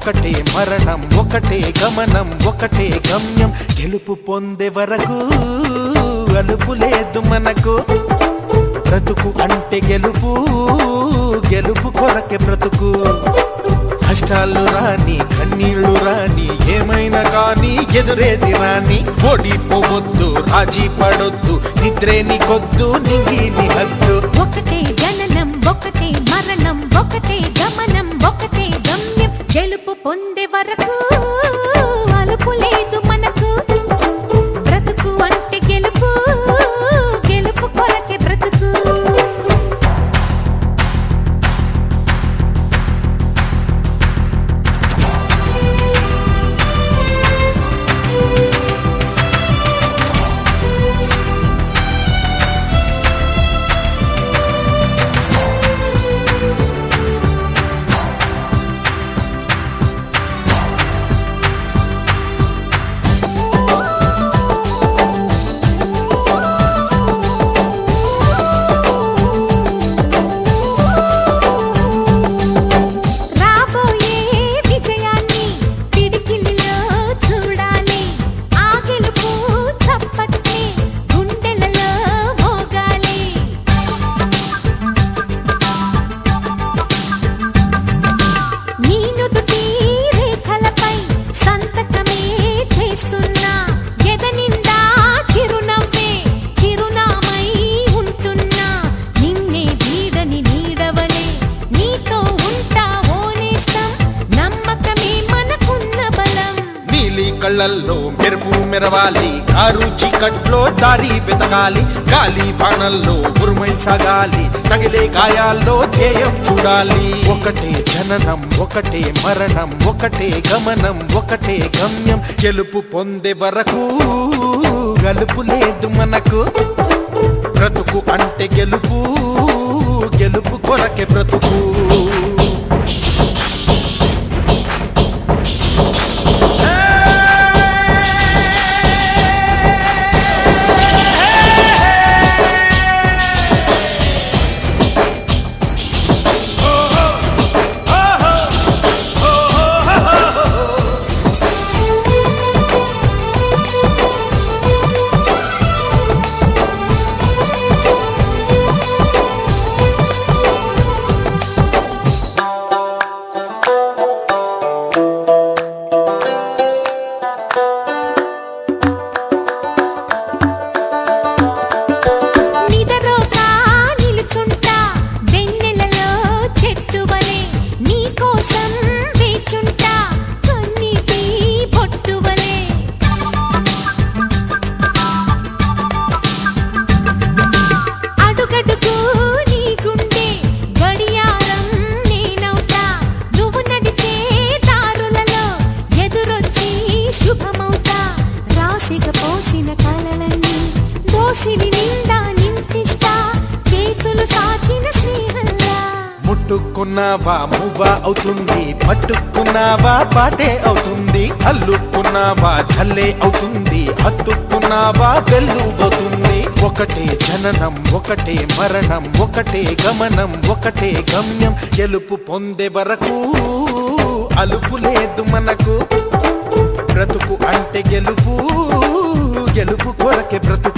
ఒకటే మరణం ఒకటే గమనం ఒకటే గమ్యం గెలుపు పొందే వరకు అలుపు లేదు మనకు బ్రతుకు అంటే గెలుపు గెలుపు కొరకే బ్రతుకు కష్టాలు రాని కన్నీళ్లు రాని ఏమైనా కానీ ఎదురేది రాని ఓడిపోవద్దు రాజీ పడొద్దు నిద్రే నీకొద్దు నింగిని హద్దు ఒకటే జననం ఒకటే మరణం ఒకటే గమనం ఒకటే గమ్యం గెలుపు పొందే వరకు అలుపు లేదు మనకు బ్రతుకు అంటే గెలుపు గెలుపు కొరకే బ్రతుకు కళ్ళల్లో మెరుపు మెరవాలి కారు చీకట్లో దారి వెతకాలి గాలి బాణల్లో ఉరుమై సాగాలి తగిలే గాయాల్లో ధ్యేయం చూడాలి ఒకటే జననం ఒకటే మరణం ఒకటే గమనం ఒకటే గమ్యం గెలుపు పొందే వరకు గలుపు లేదు మనకు బ్రతుకు అంటే గెలుపు గెలుపు కొరకే బ్రతుకు ముట్టుకున్నావా మువ్వా అవుతుంది పట్టుకున్నావా పాటే అవుతుంది అల్లుకున్నావా జల్లే అవుతుంది హత్తుకున్నావా వెల్లుబోతుంది ఒకటే జననం ఒకటే మరణం ఒకటే గమనం ఒకటే గమ్యం గెలుపు పొందే వరకు అలుపు లేదు మనకు బ్రతుకు అంటే గెలుపు గెలుపు కొరకే బ్రతుకు